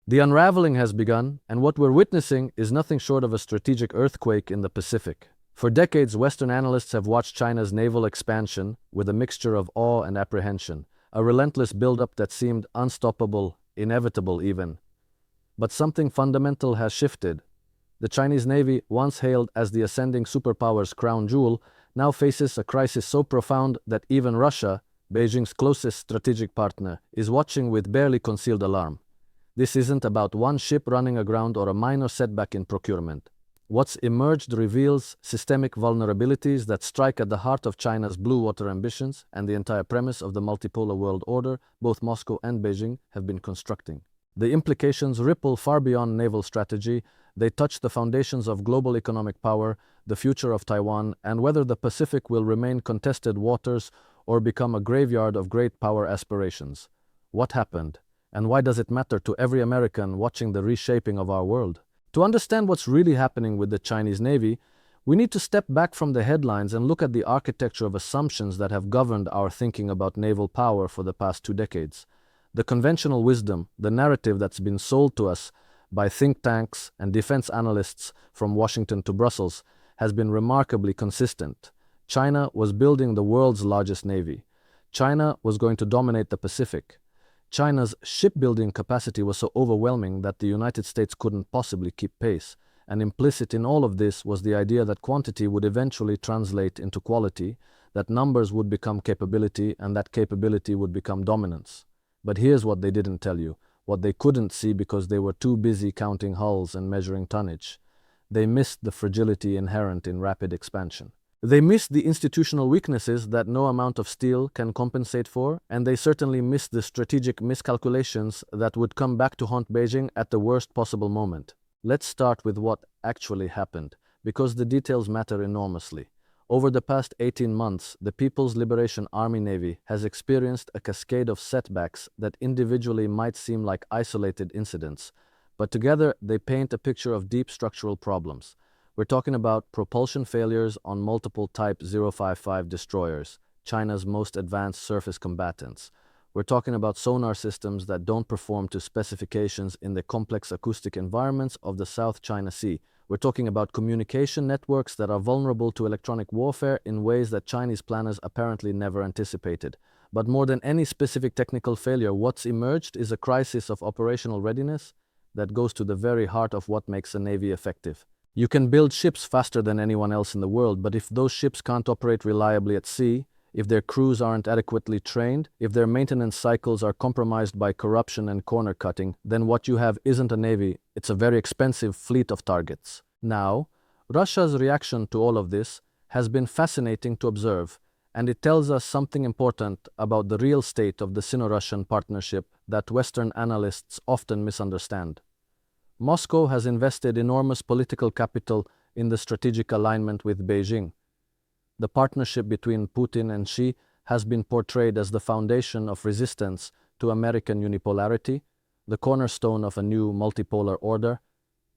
The unraveling has begun, and what we're witnessing is nothing short of a strategic earthquake in the Pacific. For decades, Western analysts have watched China's naval expansion with a mixture of awe and apprehension, a relentless buildup that seemed unstoppable, inevitable even. But something fundamental has shifted. The Chinese Navy, once hailed as the ascending superpower's crown jewel, now faces a crisis so profound that even Russia, Beijing's closest strategic partner, is watching with barely concealed alarm. This isn't about one ship running aground or a minor setback in procurement. What's emerged reveals systemic vulnerabilities that strike at the heart of China's blue water ambitions and the entire premise of the multipolar world order both Moscow and Beijing have been constructing. The implications ripple far beyond naval strategy. They touch the foundations of global economic power, the future of Taiwan, and whether the Pacific will remain contested waters or become a graveyard of great power aspirations. What happened? And why does it matter to every American watching the reshaping of our world? To understand what's really happening with the Chinese Navy, we need to step back from the headlines and look at the architecture of assumptions that have governed our thinking about naval power for the past 2 decades. The conventional wisdom, the narrative that's been sold to us by think tanks and defense analysts from Washington to Brussels, has been remarkably consistent. China was building the world's largest navy. China was going to dominate the Pacific. China's shipbuilding capacity was so overwhelming that the United States couldn't possibly keep pace, and implicit in all of this was the idea that quantity would eventually translate into quality, that numbers would become capability, and that capability would become dominance. But here's what they didn't tell you, what they couldn't see because they were too busy counting hulls and measuring tonnage. They missed the fragility inherent in rapid expansion. They missed the institutional weaknesses that no amount of steel can compensate for, and they certainly missed the strategic miscalculations that would come back to haunt Beijing at the worst possible moment. Let's start with what actually happened, because the details matter enormously. Over the past 18 months, the People's Liberation Army Navy has experienced a cascade of setbacks that individually might seem like isolated incidents, but together they paint a picture of deep structural problems. We're talking about propulsion failures on multiple Type 055 destroyers, China's most advanced surface combatants. We're talking about sonar systems that don't perform to specifications in the complex acoustic environments of the South China Sea. We're talking about communication networks that are vulnerable to electronic warfare in ways that Chinese planners apparently never anticipated. But more than any specific technical failure, what's emerged is a crisis of operational readiness that goes to the very heart of what makes a navy effective. You can build ships faster than anyone else in the world, but if those ships can't operate reliably at sea, if their crews aren't adequately trained, if their maintenance cycles are compromised by corruption and corner cutting, then what you have isn't a navy, it's a very expensive fleet of targets. Now, Russia's reaction to all of this has been fascinating to observe, and it tells us something important about the real state of the Sino-Russian partnership that Western analysts often misunderstand. Moscow has invested enormous political capital in the strategic alignment with Beijing. The partnership between Putin and Xi has been portrayed as the foundation of resistance to American unipolarity, the cornerstone of a new multipolar order,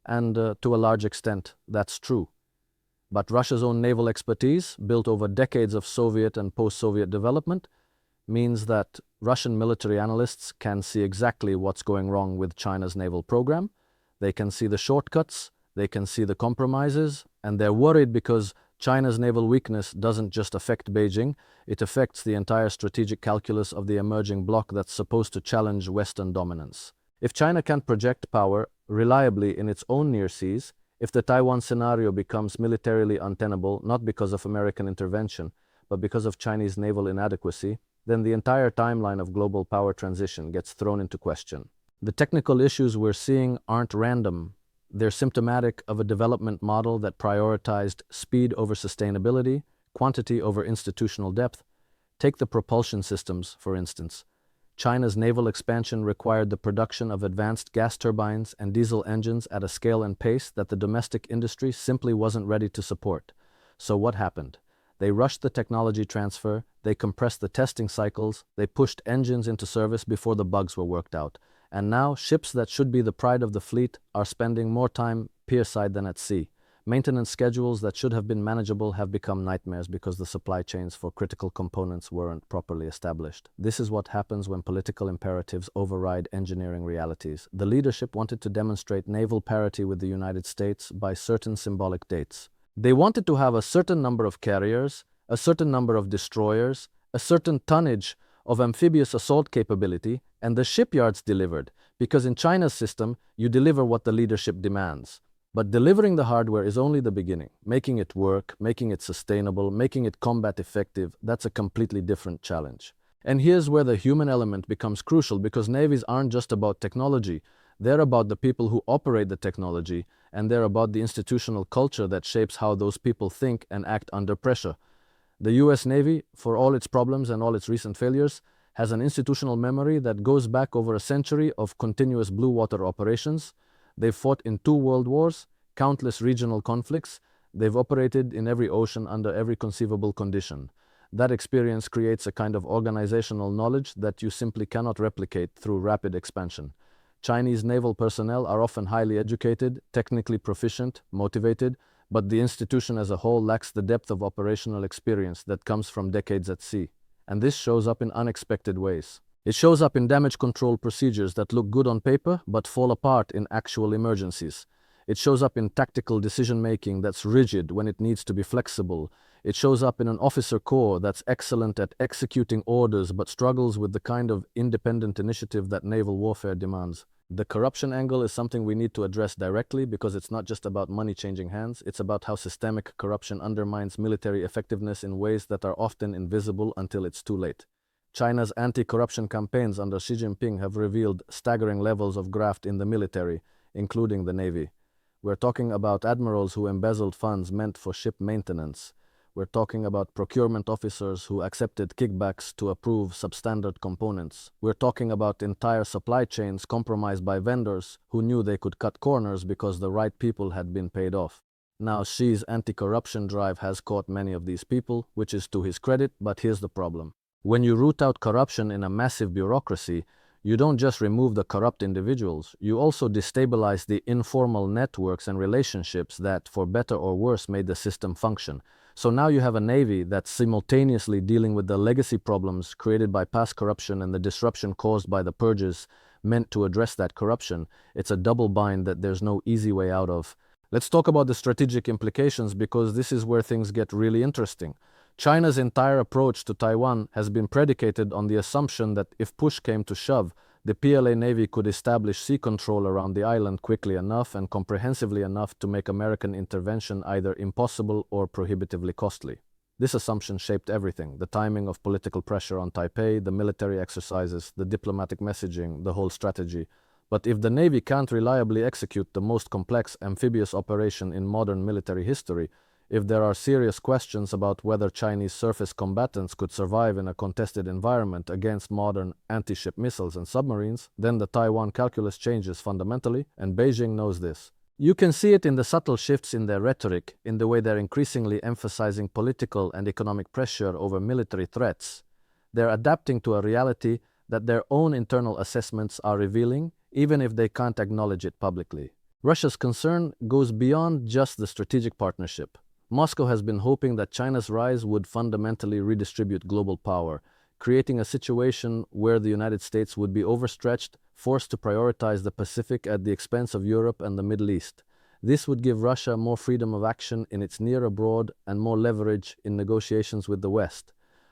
and to a large extent, that's true. But Russia's own naval expertise, built over decades of Soviet and post-Soviet development, means that Russian military analysts can see exactly what's going wrong with China's naval program. They can see the shortcuts, they can see the compromises, and they're worried because China's naval weakness doesn't just affect Beijing, it affects the entire strategic calculus of the emerging bloc that's supposed to challenge Western dominance. If China can't project power reliably in its own near seas, if the Taiwan scenario becomes militarily untenable not because of American intervention, but because of Chinese naval inadequacy, then the entire timeline of global power transition gets thrown into question. The technical issues we're seeing aren't random. They're symptomatic of a development model that prioritized speed over sustainability, quantity over institutional depth. Take the propulsion systems, for instance. China's naval expansion required the production of advanced gas turbines and diesel engines at a scale and pace that the domestic industry simply wasn't ready to support. So what happened? They rushed the technology transfer, they compressed the testing cycles, they pushed engines into service before the bugs were worked out. And now, ships that should be the pride of the fleet are spending more time pierside than at sea. Maintenance schedules that should have been manageable have become nightmares because the supply chains for critical components weren't properly established. This is what happens when political imperatives override engineering realities. The leadership wanted to demonstrate naval parity with the United States by certain symbolic dates. They wanted to have a certain number of carriers, a certain number of destroyers, a certain tonnage of amphibious assault capability, and the shipyards delivered, because in China's system, you deliver what the leadership demands. But delivering the hardware is only the beginning. Making it work, making it sustainable, making it combat effective, that's a completely different challenge. And here's where the human element becomes crucial, because navies aren't just about technology. They're about the people who operate the technology, and they're about the institutional culture that shapes how those people think and act under pressure. The US Navy, for all its problems and all its recent failures, has an institutional memory that goes back over a century of continuous blue water operations. They've fought in 2 world wars, countless regional conflicts. They've operated in every ocean under every conceivable condition. That experience creates a kind of organizational knowledge that you simply cannot replicate through rapid expansion. Chinese naval personnel are often highly educated, technically proficient, motivated, but the institution as a whole lacks the depth of operational experience that comes from decades at sea. And this shows up in unexpected ways. It shows up in damage control procedures that look good on paper but fall apart in actual emergencies. It shows up in tactical decision-making that's rigid when it needs to be flexible. It shows up in an officer corps that's excellent at executing orders but struggles with the kind of independent initiative that naval warfare demands. The corruption angle is something we need to address directly, because it's not just about money changing hands, it's about how systemic corruption undermines military effectiveness in ways that are often invisible until it's too late. China's anti-corruption campaigns under Xi Jinping have revealed staggering levels of graft in the military, including the Navy. We're talking about admirals who embezzled funds meant for ship maintenance. We're talking about procurement officers who accepted kickbacks to approve substandard components. We're talking about entire supply chains compromised by vendors who knew they could cut corners because the right people had been paid off. Now, Xi's anti-corruption drive has caught many of these people, which is to his credit, but here's the problem. When you root out corruption in a massive bureaucracy, you don't just remove the corrupt individuals, you also destabilize the informal networks and relationships that, for better or worse, made the system function. So now you have a navy that's simultaneously dealing with the legacy problems created by past corruption and the disruption caused by the purges meant to address that corruption. It's a double bind that there's no easy way out of. Let's talk about the strategic implications, because this is where things get really interesting. China's entire approach to Taiwan has been predicated on the assumption that if push came to shove, the PLA Navy could establish sea control around the island quickly enough and comprehensively enough to make American intervention either impossible or prohibitively costly. This assumption shaped everything: the timing of political pressure on Taipei, the military exercises, the diplomatic messaging, the whole strategy. But if the Navy can't reliably execute the most complex amphibious operation in modern military history, if there are serious questions about whether Chinese surface combatants could survive in a contested environment against modern anti-ship missiles and submarines, then the Taiwan calculus changes fundamentally, and Beijing knows this. You can see it in the subtle shifts in their rhetoric, in the way they're increasingly emphasizing political and economic pressure over military threats. They're adapting to a reality that their own internal assessments are revealing, even if they can't acknowledge it publicly. Russia's concern goes beyond just the strategic partnership. Moscow has been hoping that China's rise would fundamentally redistribute global power, creating a situation where the United States would be overstretched, forced to prioritize the Pacific at the expense of Europe and the Middle East. This would give Russia more freedom of action in its near abroad and more leverage in negotiations with the West.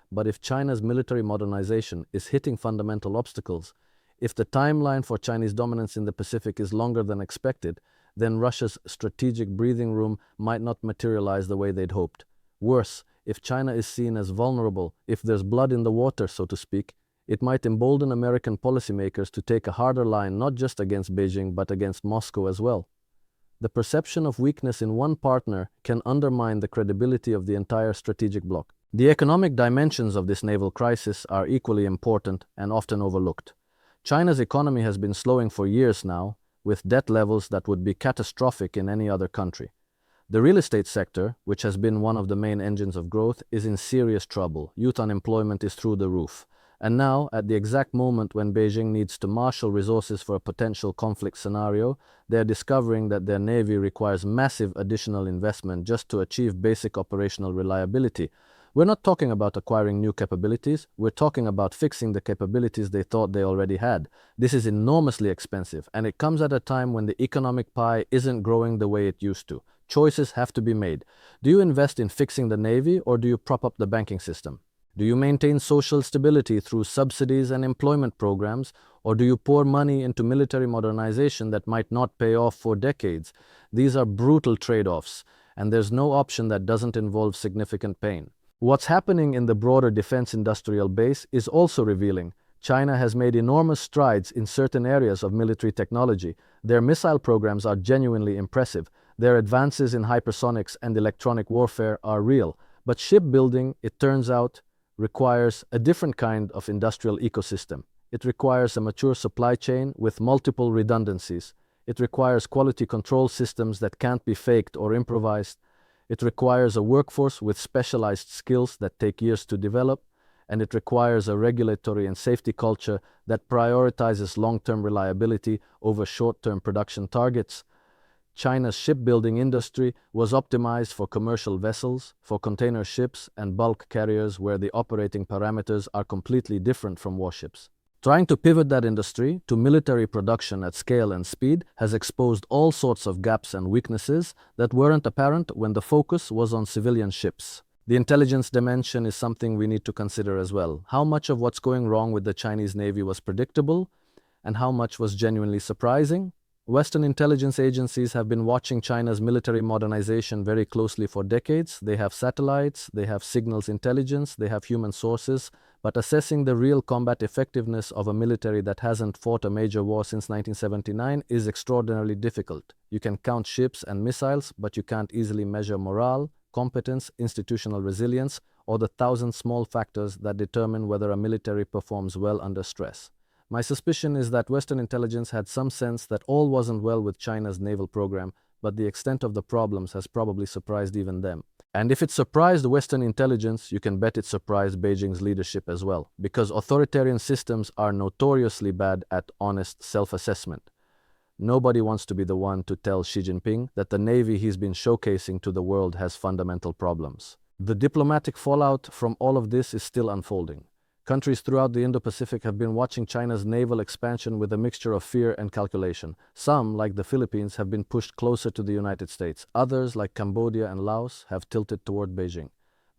But if China's military modernization is hitting fundamental obstacles, if the timeline for Chinese dominance in the Pacific is longer than expected, then Russia's strategic breathing room might not materialize the way they'd hoped. Worse, if China is seen as vulnerable, if there's blood in the water, so to speak, it might embolden American policymakers to take a harder line not just against Beijing but against Moscow as well. The perception of weakness in one partner can undermine the credibility of the entire strategic bloc. The economic dimensions of this naval crisis are equally important and often overlooked. China's economy has been slowing for years now, with debt levels that would be catastrophic in any other country. The real estate sector, which has been one of the main engines of growth, is in serious trouble. Youth unemployment is through the roof. And now, at the exact moment when Beijing needs to marshal resources for a potential conflict scenario, they're discovering that their navy requires massive additional investment just to achieve basic operational reliability. We're not talking about acquiring new capabilities, we're talking about fixing the capabilities they thought they already had. This is enormously expensive, and it comes at a time when the economic pie isn't growing the way it used to. Choices have to be made. Do you invest in fixing the navy, or do you prop up the banking system? Do you maintain social stability through subsidies and employment programs, or do you pour money into military modernization that might not pay off for decades? These are brutal trade-offs, and there's no option that doesn't involve significant pain. What's happening in the broader defense industrial base is also revealing. China has made enormous strides in certain areas of military technology. Their missile programs are genuinely impressive. Their advances in hypersonics and electronic warfare are real. But shipbuilding, it turns out, requires a different kind of industrial ecosystem. It requires a mature supply chain with multiple redundancies. It requires quality control systems that can't be faked or improvised. It requires a workforce with specialized skills that take years to develop, and it requires a regulatory and safety culture that prioritizes long-term reliability over short-term production targets. China's shipbuilding industry was optimized for commercial vessels, for container ships and bulk carriers where the operating parameters are completely different from warships. Trying to pivot that industry to military production at scale and speed has exposed all sorts of gaps and weaknesses that weren't apparent when the focus was on civilian ships. The intelligence dimension is something we need to consider as well. How much of what's going wrong with the Chinese Navy was predictable, and how much was genuinely surprising? Western intelligence agencies have been watching China's military modernization very closely for decades. They have satellites, they have signals intelligence, they have human sources, but assessing the real combat effectiveness of a military that hasn't fought a major war since 1979 is extraordinarily difficult. You can count ships and missiles, but you can't easily measure morale, competence, institutional resilience, or the thousand small factors that determine whether a military performs well under stress. My suspicion is that Western intelligence had some sense that all wasn't well with China's naval program, but the extent of the problems has probably surprised even them. And if it surprised Western intelligence, you can bet it surprised Beijing's leadership as well, because authoritarian systems are notoriously bad at honest self-assessment. Nobody wants to be the one to tell Xi Jinping that the navy he's been showcasing to the world has fundamental problems. The diplomatic fallout from all of this is still unfolding. Countries throughout the Indo-Pacific have been watching China's naval expansion with a mixture of fear and calculation. Some, like the Philippines, have been pushed closer to the United States. Others, like Cambodia and Laos, have tilted toward Beijing.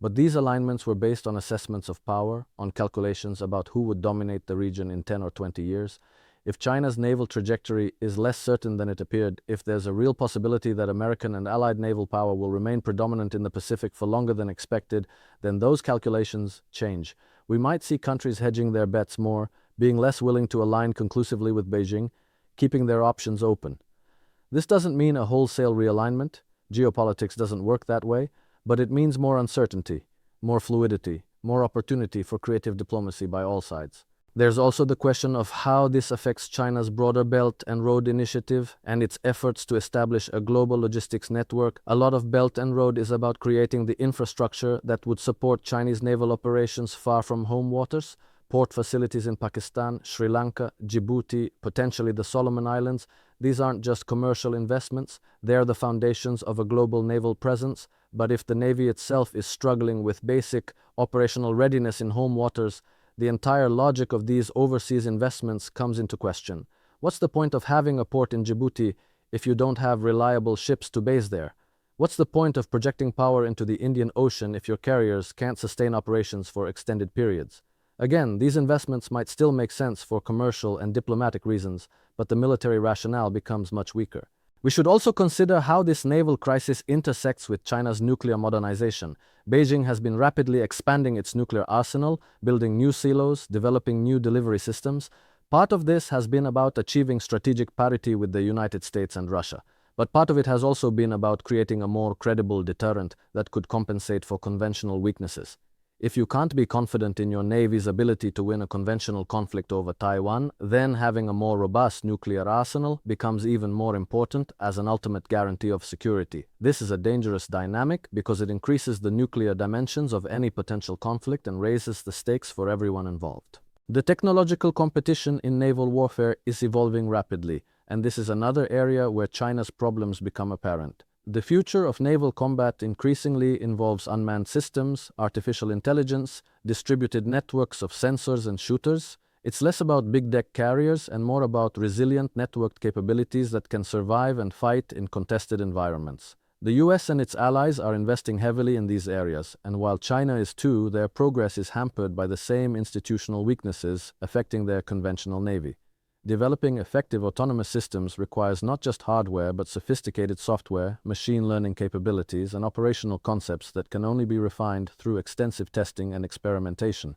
But these alignments were based on assessments of power, on calculations about who would dominate the region in 10 or 20 years. If China's naval trajectory is less certain than it appeared, if there's a real possibility that American and allied naval power will remain predominant in the Pacific for longer than expected, then those calculations change. We might see countries hedging their bets more, being less willing to align conclusively with Beijing, keeping their options open. This doesn't mean a wholesale realignment. Geopolitics doesn't work that way, but it means more uncertainty, more fluidity, more opportunity for creative diplomacy by all sides. There's also the question of how this affects China's broader Belt and Road Initiative and its efforts to establish a global logistics network. A lot of Belt and Road is about creating the infrastructure that would support Chinese naval operations far from home waters, port facilities in Pakistan, Sri Lanka, Djibouti, potentially the Solomon Islands. These aren't just commercial investments, they're the foundations of a global naval presence. But if the Navy itself is struggling with basic operational readiness in home waters, the entire logic of these overseas investments comes into question. What's the point of having a port in Djibouti if you don't have reliable ships to base there? What's the point of projecting power into the Indian Ocean if your carriers can't sustain operations for extended periods? Again, these investments might still make sense for commercial and diplomatic reasons, but the military rationale becomes much weaker. We should also consider how this naval crisis intersects with China's nuclear modernization. Beijing has been rapidly expanding its nuclear arsenal, building new silos, developing new delivery systems. Part of this has been about achieving strategic parity with the United States and Russia. But part of it has also been about creating a more credible deterrent that could compensate for conventional weaknesses. If you can't be confident in your Navy's ability to win a conventional conflict over Taiwan, then having a more robust nuclear arsenal becomes even more important as an ultimate guarantee of security. This is a dangerous dynamic because it increases the nuclear dimensions of any potential conflict and raises the stakes for everyone involved. The technological competition in naval warfare is evolving rapidly, and this is another area where China's problems become apparent. The future of naval combat increasingly involves unmanned systems, artificial intelligence, distributed networks of sensors and shooters. It's less about big deck carriers and more about resilient networked capabilities that can survive and fight in contested environments. The US and its allies are investing heavily in these areas, and while China is too, their progress is hampered by the same institutional weaknesses affecting their conventional navy. Developing effective autonomous systems requires not just hardware but sophisticated software, machine learning capabilities, and operational concepts that can only be refined through extensive testing and experimentation.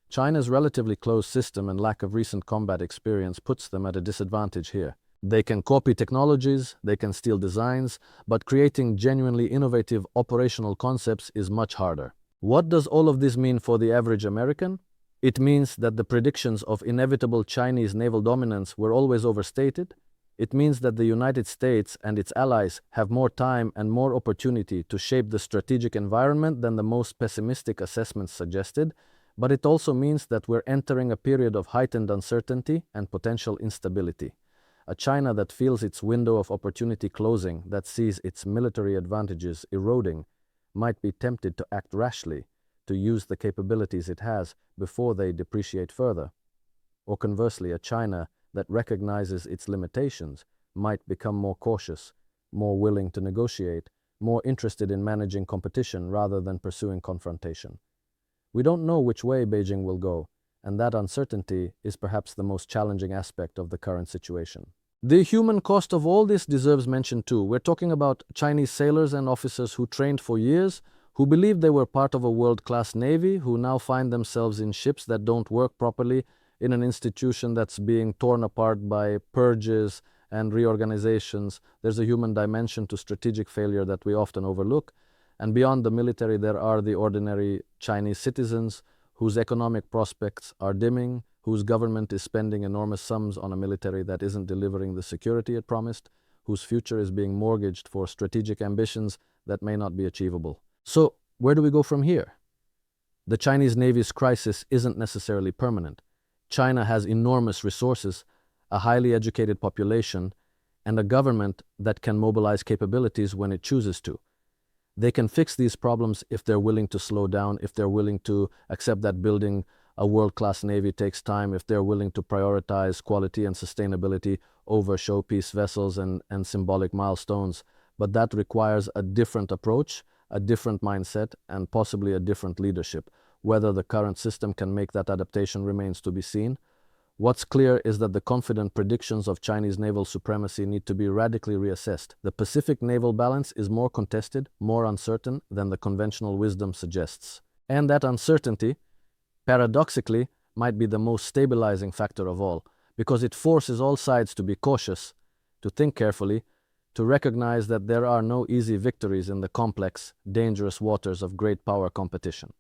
China's relatively closed system and lack of recent combat experience puts them at a disadvantage here. They can copy technologies, they can steal designs, but creating genuinely innovative operational concepts is much harder. What does all of this mean for the average American? It means that the predictions of inevitable Chinese naval dominance were always overstated. It means that the United States and its allies have more time and more opportunity to shape the strategic environment than the most pessimistic assessments suggested, but it also means that we're entering a period of heightened uncertainty and potential instability. A China that feels its window of opportunity closing, that sees its military advantages eroding, might be tempted to act rashly, to use the capabilities it has before they depreciate further. Or conversely, a China that recognizes its limitations might become more cautious, more willing to negotiate, more interested in managing competition rather than pursuing confrontation. We don't know which way Beijing will go, and that uncertainty is perhaps the most challenging aspect of the current situation. The human cost of all this deserves mention too. We're talking about Chinese sailors and officers who trained for years, who believed they were part of a world-class navy, who now find themselves in ships that don't work properly, in an institution that's being torn apart by purges and reorganizations. There's a human dimension to strategic failure that we often overlook. And beyond the military, there are the ordinary Chinese citizens whose economic prospects are dimming, whose government is spending enormous sums on a military that isn't delivering the security it promised, whose future is being mortgaged for strategic ambitions that may not be achievable. So, where do we go from here? The Chinese Navy's crisis isn't necessarily permanent. China has enormous resources, a highly educated population, and a government that can mobilize capabilities when it chooses to. They can fix these problems if they're willing to slow down, if they're willing to accept that building a world-class navy takes time, if they're willing to prioritize quality and sustainability over showpiece vessels and symbolic milestones. But that requires a different approach, a different mindset, and possibly a different leadership. Whether the current system can make that adaptation remains to be seen. What's clear is that the confident predictions of Chinese naval supremacy need to be radically reassessed. The Pacific naval balance is more contested, more uncertain than the conventional wisdom suggests. And that uncertainty, paradoxically, might be the most stabilizing factor of all, because it forces all sides to be cautious, to think carefully, to recognize that there are no easy victories in the complex, dangerous waters of great power competition.